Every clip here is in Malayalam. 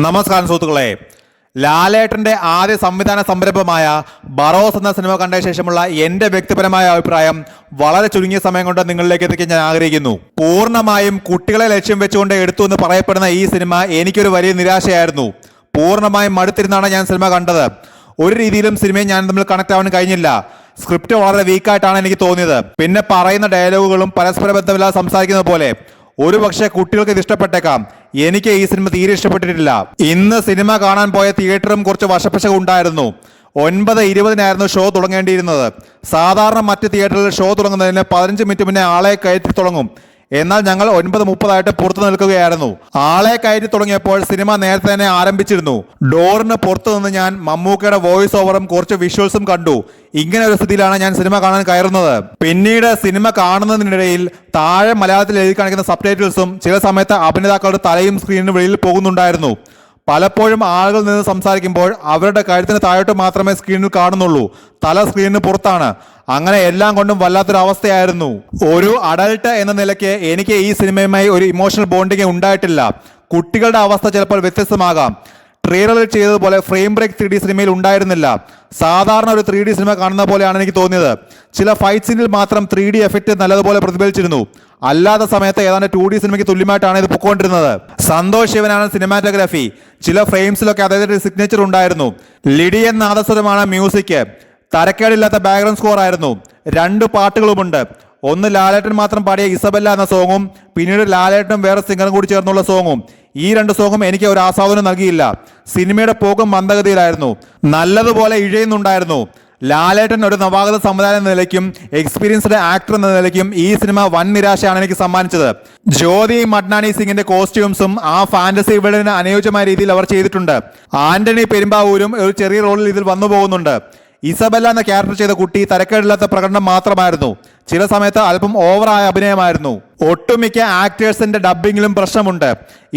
നമസ്കാരം സുഹൃത്തുക്കളെ, ലാലേട്ടന്റെ ആദ്യ സംവിധാന സംരംഭമായ ബറോസ് എന്ന സിനിമ കണ്ട ശേഷമുള്ള എന്റെ വ്യക്തിപരമായ അഭിപ്രായം വളരെ ചുരുങ്ങിയ സമയം കൊണ്ട് നിങ്ങളിലേക്ക് എത്തിക്കാൻ ഞാൻ ആഗ്രഹിക്കുന്നു. പൂർണ്ണമായും കുട്ടികളെ ലക്ഷ്യം വെച്ചുകൊണ്ട് എടുത്തു എന്ന് പറയപ്പെടുന്ന ഈ സിനിമ എനിക്കൊരു വലിയ നിരാശയായിരുന്നു. പൂർണ്ണമായും മടുത്തിരുന്നാണ് ഞാൻ സിനിമ കണ്ടത്. ഒരു രീതിയിലും സിനിമയും ഞാൻ തമ്മിൽ കണക്ട് ആവാൻ കഴിഞ്ഞില്ല. സ്ക്രിപ്റ്റ് വളരെ വീക്കായിട്ടാണ് എനിക്ക് തോന്നിയത്. പിന്നെ പറയുന്ന ഡയലോഗുകളും പരസ്പര ബന്ധമില്ലാതെ സംസാരിക്കുന്നത് പോലെ. ഒരു പക്ഷേ കുട്ടികൾക്ക് ഇത് ഇഷ്ടപ്പെട്ടേക്കാം. എനിക്ക് ഈ സിനിമ തീരെ ഇഷ്ടപ്പെട്ടിട്ടില്ല. ഇന്ന് സിനിമ കാണാൻ പോയ തിയേറ്ററും കുറച്ച് വശപ്പശക ഉണ്ടായിരുന്നു. 9:20 ഷോ തുടങ്ങേണ്ടിയിരുന്നത്. സാധാരണ മറ്റ് തിയേറ്ററിൽ ഷോ തുടങ്ങുന്നതിന് 15 മിനിറ്റ് മുന്നേ ആളെ കയറ്റി തുടങ്ങും. എന്നാൽ ഞങ്ങൾ 9:30 പുറത്തു നിൽക്കുകയായിരുന്നു. ആളെ കയറ്റി തുടങ്ങിയപ്പോൾ സിനിമ നേരത്തെ തന്നെ ആരംഭിച്ചിരുന്നു. ഡോറിന് പുറത്തു നിന്ന് ഞാൻ മമ്മൂക്കയുടെ വോയിസ് ഓവറും കുറച്ച് വിഷ്വൽസും കണ്ടു. ഇങ്ങനെ ഒരു സ്ഥിതിയിലാണ് ഞാൻ സിനിമ കാണാൻ കയറുന്നത്. പിന്നീട് സിനിമ കാണുന്നതിനിടയിൽ താഴെ മലയാളത്തിൽ എഴുതി കാണിക്കുന്ന സബ്ടൈറ്റിൽസും ചില സമയത്ത് അഭിനേതാക്കളുടെ തലയും സ്ക്രീനിന് വെളിയിൽ പോകുന്നുണ്ടായിരുന്നു. പലപ്പോഴും ആളുകൾ നിന്ന് സംസാരിക്കുമ്പോൾ അവരുടെ കഴുത്തിന് താഴോട്ട് മാത്രമേ സ്ക്രീനിൽ കാണുന്നുള്ളൂ, തല സ്ക്രീനിന് പുറത്താണ്. അങ്ങനെ എല്ലാം കൊണ്ടും വല്ലാത്തൊരു അവസ്ഥയായിരുന്നു. ഒരു അഡൾട്ട് എന്ന നിലയ്ക്ക് എനിക്ക് ഈ സിനിമയുമായി ഒരു ഇമോഷണൽ ബോണ്ടിങ് ഉണ്ടായിട്ടില്ല. കുട്ടികളുടെ അവസ്ഥ ചിലപ്പോൾ വ്യത്യസ്തമാകാം. ട്രെയിലറിൽ ചെയ്തതുപോലെ ഫ്രെയിം ബ്രേക്ക് 3D സിനിമയിൽ ഉണ്ടായിരുന്നില്ല. സാധാരണ ഒരു 3D സിനിമ കാണുന്ന പോലെയാണ് എനിക്ക് തോന്നിയത്. ചില ഫൈറ്റ് സീനിൽ മാത്രം 3D എഫക്റ്റ് നല്ലതുപോലെ പ്രതിഫലിച്ചിരുന്നു. അല്ലാത്ത സമയത്ത് ഏതാണ്ട് 2D സിനിമയ്ക്ക് തുല്യമായിട്ടാണ് ഇത് പൊക്കോണ്ടിരുന്നത്. സന്തോഷ് ശിവനാണ് സിനിമാറ്റോഗ്രാഫി. ചില ഫ്രെയിംസിലൊക്കെ അദ്ദേഹത്തിന്റെ സിഗ്നേച്ചർ ഉണ്ടായിരുന്നു. ലിഡിയൻ നാദസ്വരമാണ് മ്യൂസിക്. തരക്കേടില്ലാത്ത ബാക്ക്ഗ്രൗണ്ട് സ്കോർ ആയിരുന്നു. 2 പാട്ടുകളുമുണ്ട്. ഒന്ന് ലാലേട്ടൻ മാത്രം പാടിയ ഇസബല്ല എന്ന സോങ്ങും പിന്നീട് ലാലേട്ടനും വേറെ സിംഗറും കൂടി ചേർന്നുള്ള സോങ്ങും. ഈ 2 സോങ്ങും എനിക്ക് ഒരു ആസ്വാദനം നൽകിയില്ല. സിനിമയുടെ പോക്കും മന്ദഗതിയിലായിരുന്നു. നല്ലതുപോലെ ഇഴയുന്നുണ്ടായിരുന്നു. ലാലേട്ടൻ ഒരു നവാഗത സംവിധാനം എന്ന നിലയ്ക്കും എക്സ്പീരിയൻസ്ഡ് ആക്ടർ എന്ന നിലയ്ക്കും ഈ സിനിമ വൻ നിരാശയാണ് എനിക്ക് സമ്മാനിച്ചത്. ജ്യോതി മഡ്നാനി സിംഗിന്റെ കോസ്റ്റ്യൂംസും ആ ഫാന്റസി വേൾഡിന് അനുയോജ്യമായ രീതിയിൽ അവർ ചെയ്തിട്ടുണ്ട്. ആന്റണി പെരുമ്പാവൂരും ഒരു ചെറിയ റോളിൽ ഇതിൽ വന്നു പോകുന്നുണ്ട്. ഇസബല്ല എന്ന ക്യാരക്ടർ ചെയ്ത കുട്ടി തരക്കേടില്ലാത്ത പ്രകടനം മാത്രമായിരുന്നു. ചില സമയത്ത് അല്പം ഓവറായ അഭിനയമായിരുന്നു. ഒട്ടുമിക്ക ആക്ടേഴ്സിന്റെ ഡബ്ബിങ്ങിലും പ്രശ്നമുണ്ട്.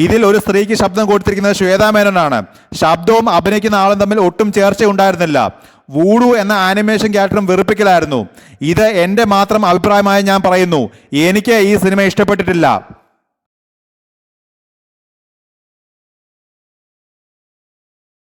ഇതിൽ ഒരു സ്ത്രീക്ക് ശബ്ദം കൊടുത്തിരിക്കുന്നത് ശ്വേതാ മേനോനാണ്. ശബ്ദവും അഭിനയിക്കുന്ന ആളും തമ്മിൽ ഒട്ടും ചേർച്ച ഉണ്ടായിരുന്നില്ല. വൂഡു എന്ന ആനിമേഷൻ ക്യാരക്ടറും വെറുപ്പിക്കലായിരുന്നു. ഇത് എന്റെ മാത്രം അഭിപ്രായമായി ഞാൻ പറയുന്നു. എനിക്ക് ഈ സിനിമ ഇഷ്ടപ്പെട്ടിട്ടില്ല.